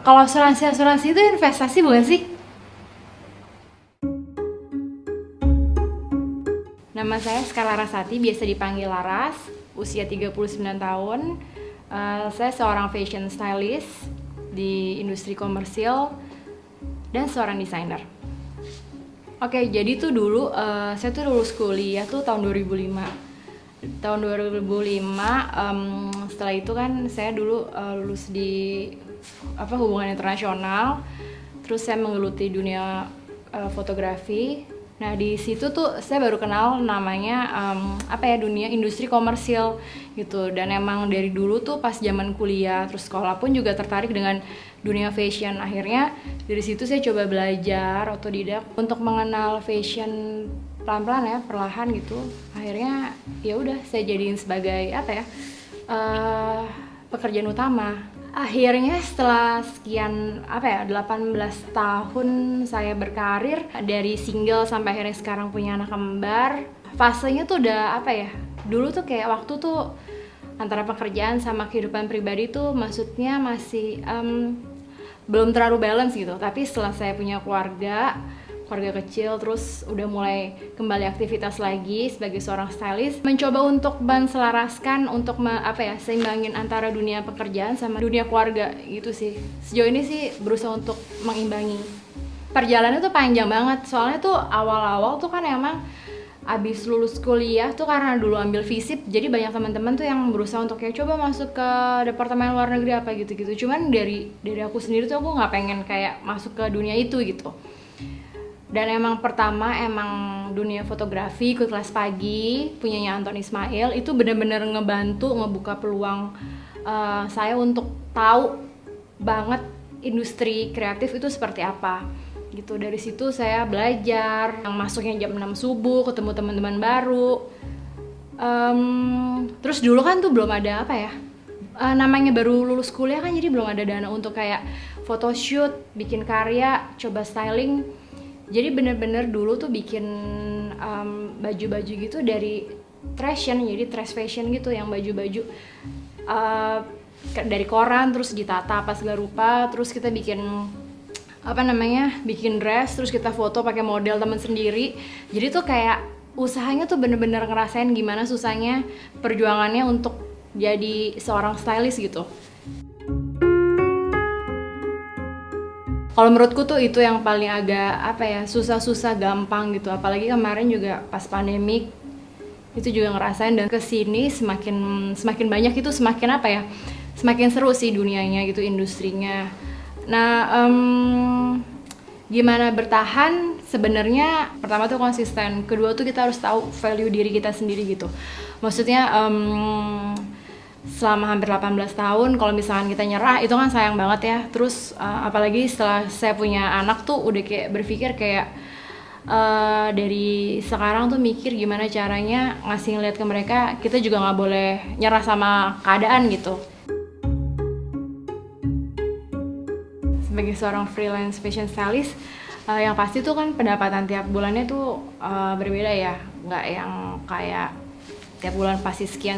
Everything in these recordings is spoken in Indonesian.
Kalau asuransi itu investasi bukan sih? Nama saya Skala Rasati, biasa dipanggil Laras, usia 39 tahun. Saya seorang fashion stylist di industri komersil dan seorang desainer. Oke, jadi tuh dulu saya tuh lulus kuliah tuh tahun 2005. Tahun 2005, setelah itu kan saya dulu lulus di hubungan internasional. Terus saya menggeluti dunia fotografi. Nah di situ tuh saya baru kenal namanya dunia industri komersil gitu. Dan emang dari dulu tuh pas zaman kuliah terus sekolah pun juga tertarik dengan dunia fashion. Akhirnya dari situ saya coba belajar otodidak untuk mengenal fashion pelan-pelan ya, perlahan gitu. Akhirnya ya udah saya jadiin sebagai pekerjaan utama. Akhirnya setelah sekian 18 tahun saya berkarir, dari single sampai akhirnya sekarang punya anak kembar, fasenya tuh udah dulu tuh kayak waktu tuh antara pekerjaan sama kehidupan pribadi tuh maksudnya masih belum terlalu balance gitu. Tapi setelah saya punya keluarga kecil, terus udah mulai kembali aktivitas lagi sebagai seorang stylist, mencoba untuk menselaraskan untuk seimbangin antara dunia pekerjaan sama dunia keluarga gitu sih. Sejauh ini sih berusaha untuk mengimbangi. Perjalanannya tuh panjang banget, soalnya tuh awal-awal tuh kan emang abis lulus kuliah tuh karena dulu ambil FISIP, jadi banyak teman-teman tuh yang berusaha untuk kayak coba masuk ke departemen luar negeri apa gitu-gitu. Cuman dari aku sendiri tuh aku nggak pengen kayak masuk ke dunia itu gitu. Dan emang dunia fotografi, ikut kelas pagi punyanya Anton Ismail itu benar-benar ngebantu ngebuka peluang saya untuk tahu banget industri kreatif itu seperti apa gitu. Dari situ saya belajar, yang masuknya jam 6 subuh, ketemu teman-teman baru. Terus dulu kan tuh belum ada namanya baru lulus kuliah kan, jadi belum ada dana untuk kayak photoshoot, bikin karya, coba styling. Jadi bener-bener dulu tuh bikin baju-baju gitu dari trashion, jadi trash fashion gitu, yang baju-baju dari koran terus ditata apa segala rupa, terus kita bikin bikin dress, terus kita foto pakai model temen sendiri. Jadi tuh kayak usahanya tuh bener-bener ngerasain gimana susahnya perjuangannya untuk jadi seorang stylist gitu. Kalau menurutku tuh itu yang paling agak susah-susah gampang gitu. Apalagi kemarin juga pas pandemik itu juga ngerasain, dan kesini semakin banyak itu semakin seru sih dunianya gitu, industrinya. Nah gimana bertahan? Sebenarnya pertama tuh konsisten, kedua tuh kita harus tahu value diri kita sendiri gitu. Maksudnya selama hampir 18 tahun kalau misalkan kita nyerah itu kan sayang banget ya. Terus apalagi setelah saya punya anak tuh udah kayak berpikir kayak dari sekarang tuh mikir gimana caranya ngasih ngeliat ke mereka kita juga nggak boleh nyerah sama keadaan gitu. Sebagai seorang freelance fashion stylist, yang pasti tuh kan pendapatan tiap bulannya tuh berbeda ya, nggak yang kayak tiap bulan pasti sekian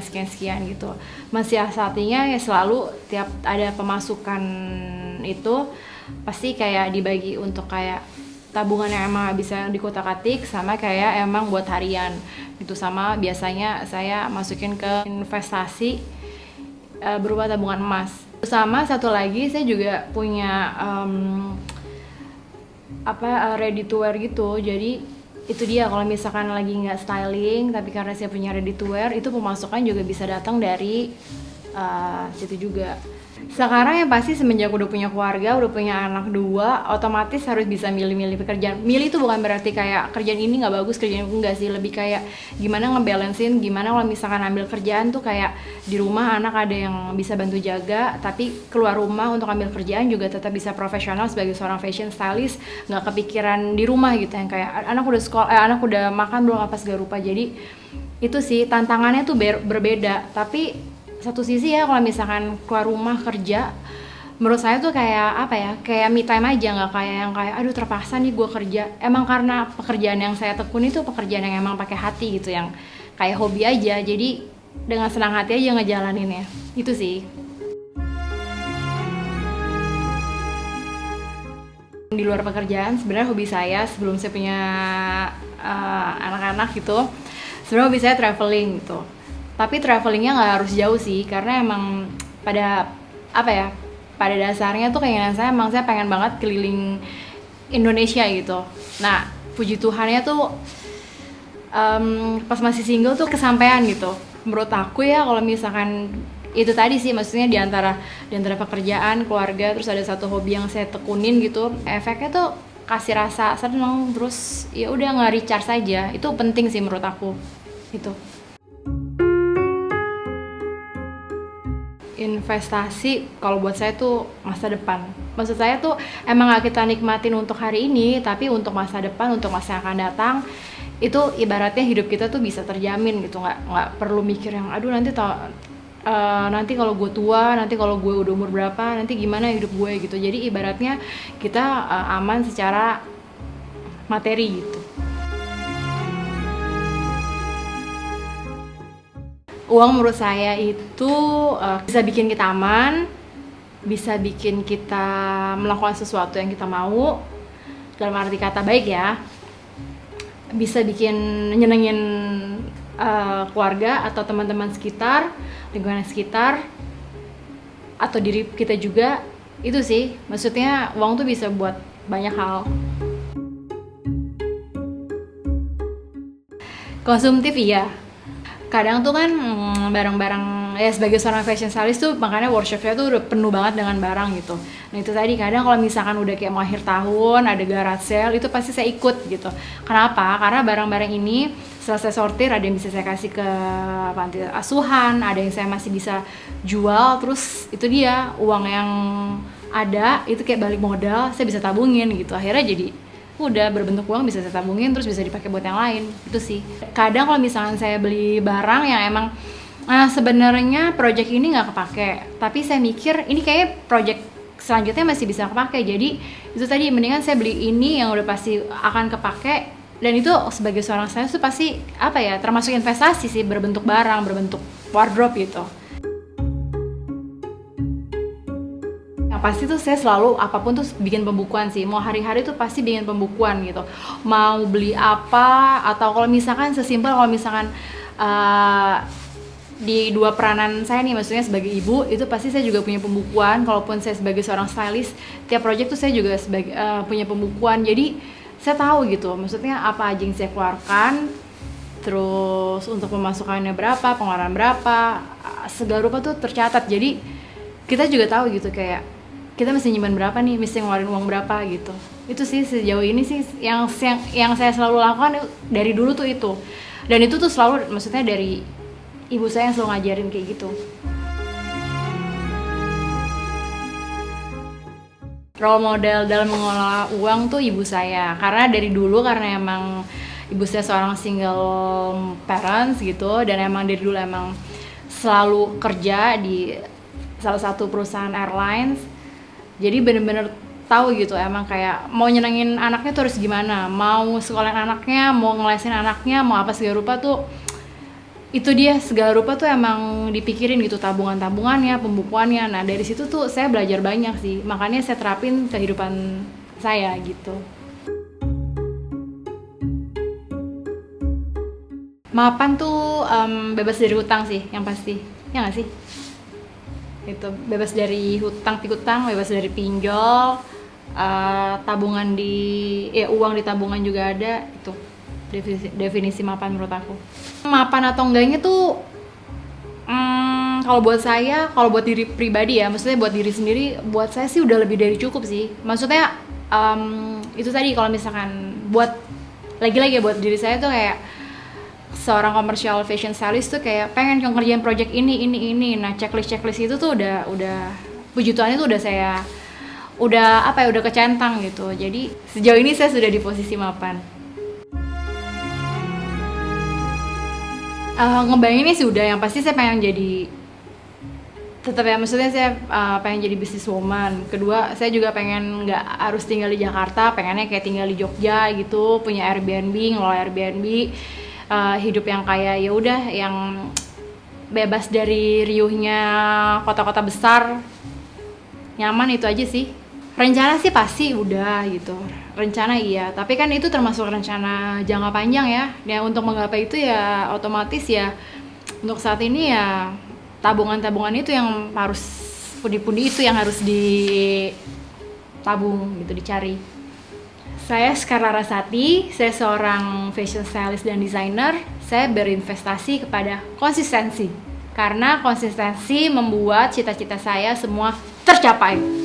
gitu. Mensiasatinya ya selalu tiap ada pemasukan itu pasti kayak dibagi untuk kayak tabungan yang emang bisa dikutak-atik, sama kayak emang buat harian gitu. Sama biasanya saya masukin ke investasi berupa tabungan emas. Sama satu lagi saya juga punya ready to wear gitu. Jadi itu dia, kalau misalkan lagi nggak styling tapi karena saya punya ready to wear, itu pemasukan juga bisa datang dari situ juga. Sekarang yang pasti semenjak udah punya keluarga, udah punya anak 2, otomatis harus bisa milih-milih pekerjaan. Milih itu bukan berarti kayak kerjaan ini nggak bagus, kerjaan ini enggak sih, lebih kayak gimana ngebalancein, gimana kalau misalkan ambil kerjaan tuh kayak di rumah anak ada yang bisa bantu jaga, tapi keluar rumah untuk ambil kerjaan juga tetap bisa profesional sebagai seorang fashion stylist, nggak kepikiran di rumah gitu yang kayak anak udah sekolah, anak udah makan belum apa segala rupa. Jadi itu sih tantangannya tuh berbeda. Tapi satu sisi ya kalau misalkan keluar rumah kerja, menurut saya tuh kayak me time aja, nggak kayak yang kayak aduh terpaksa nih gue kerja. Emang karena pekerjaan yang saya tekuni itu pekerjaan yang emang pakai hati gitu, yang kayak hobi aja, jadi dengan senang hati aja ngejalaninnya. Itu sih. Di luar pekerjaan, sebenarnya hobi saya sebelum saya punya anak-anak gitu, sebenarnya hobi saya traveling gitu. Tapi travelingnya nggak harus jauh sih, karena emang pada apa ya, pada dasarnya tuh keinginan saya emang saya pengen banget keliling Indonesia gitu. Nah, puji Tuhannya tuh pas masih single tuh kesampaian gitu. Menurut aku ya, kalau misalkan itu tadi sih, maksudnya di antara pekerjaan, keluarga, terus ada satu hobi yang saya tekunin gitu, efeknya tuh kasih rasa seneng, terus ya udah nge-recharge saja. Itu penting sih menurut aku. Itu. Investasi kalau buat saya tuh masa depan. Maksud saya tuh emang gak kita nikmatin untuk hari ini, tapi untuk masa depan, untuk masa yang akan datang, itu ibaratnya hidup kita tuh bisa terjamin gitu. Nggak perlu mikir yang aduh nanti kalau gue tua, nanti kalau gue udah umur berapa, nanti gimana hidup gue gitu. Jadi ibaratnya kita aman secara materi gitu. Uang menurut saya itu bisa bikin kita aman, bisa bikin kita melakukan sesuatu yang kita mau, dalam arti kata baik ya, bisa bikin nyenengin keluarga atau teman-teman sekitar, lingkungan sekitar, atau diri kita juga. Itu sih, maksudnya uang tuh bisa buat banyak hal. Konsumtif iya. Kadang tuh kan barang-barang ya, sebagai seorang fashion stylist tuh makanya workshopnya tuh udah penuh banget dengan barang gitu. Nah itu tadi, kadang kalau misalkan udah kayak mau akhir tahun ada garage sale, itu pasti saya ikut gitu. Kenapa? Karena barang-barang ini setelah saya sortir, ada yang bisa saya kasih ke panti asuhan, ada yang saya masih bisa jual, terus itu dia uang yang ada itu kayak balik modal, saya bisa tabungin gitu. Akhirnya jadi udah berbentuk uang, bisa saya tabungin, terus bisa dipakai buat yang lain. Itu sih. Kadang kalau misalkan saya beli barang yang emang sebenarnya project ini nggak kepake, tapi saya mikir ini kayak project selanjutnya masih bisa kepake, jadi itu tadi mendingan saya beli ini yang udah pasti akan kepake. Dan itu sebagai seorang saya itu pasti apa ya, termasuk investasi sih, berbentuk barang, berbentuk wardrobe gitu. Pasti tuh saya selalu apapun tuh bikin pembukuan sih, mau hari-hari tuh pasti bikin pembukuan gitu, mau beli apa, atau kalau misalkan sesimpel kalau misalkan di dua peranan saya nih, maksudnya sebagai ibu, itu pasti saya juga punya pembukuan. Kalaupun saya sebagai seorang stylist, tiap project tuh saya juga punya pembukuan, jadi saya tahu gitu maksudnya apa aja yang saya keluarkan, terus untuk pemasukannya berapa, pengeluaran berapa, segala rupa tuh tercatat. Jadi kita juga tahu gitu, kayak kita mesti nyimpan berapa nih, mesti ngeluarin uang berapa gitu. Itu sih sejauh ini sih yang saya selalu lakukan dari dulu tuh itu. Dan itu tuh selalu, maksudnya dari ibu saya yang selalu ngajarin kayak gitu. Role model dalam mengelola uang tuh ibu saya. Karena dari dulu, karena emang ibu saya seorang single parents gitu, dan emang dari dulu emang selalu kerja di salah satu perusahaan airlines. Jadi bener-bener tahu gitu, emang kayak mau nyenengin anaknya tuh harus gimana, mau sekolahin anaknya, mau ngelesin anaknya, mau apa segala rupa tuh, itu dia segala rupa tuh emang dipikirin gitu, tabungannya, pembukuannya. Nah dari situ tuh saya belajar banyak sih, makanya saya terapin kehidupan saya gitu. Mapan tuh bebas dari hutang sih yang pasti, ya nggak sih? Itu bebas dari hutang piutang, bebas dari pinjol, tabungan uang di tabungan juga ada. Itu definisi mapan menurut aku. Mapan atau enggaknya tuh kalau buat saya, kalau buat diri pribadi ya, maksudnya buat diri sendiri, buat saya sih udah lebih dari cukup sih. Maksudnya itu tadi, kalau misalkan buat lagi-lagi buat diri saya tuh kayak seorang commercial fashion stylist tuh kayak pengen ngerjain project ini. Nah checklist itu tuh udah puji Tuhan itu udah kecentang gitu. Jadi sejauh ini saya sudah di posisi mapan. Ngebayanginnya sih udah, yang pasti saya pengen jadi, tetap ya, maksudnya saya pengen jadi businesswoman. Kedua, saya juga pengen nggak harus tinggal di Jakarta, pengennya kayak tinggal di Jogja gitu, punya Airbnb, ngelola Airbnb. Hidup yang kayak ya udah, yang bebas dari riuhnya kota-kota besar, nyaman, itu aja sih. Rencana sih pasti udah gitu. Rencana iya, tapi kan itu termasuk rencana jangka panjang ya. Ya untuk menggapai itu ya otomatis ya untuk saat ini ya tabungan-tabungan itu yang harus pundi-pundi itu yang harus ditabung gitu, dicari. Saya Scarla Rasati, saya seorang fashion stylist dan designer. Saya berinvestasi kepada konsistensi. Karena konsistensi membuat cita-cita saya semua tercapai.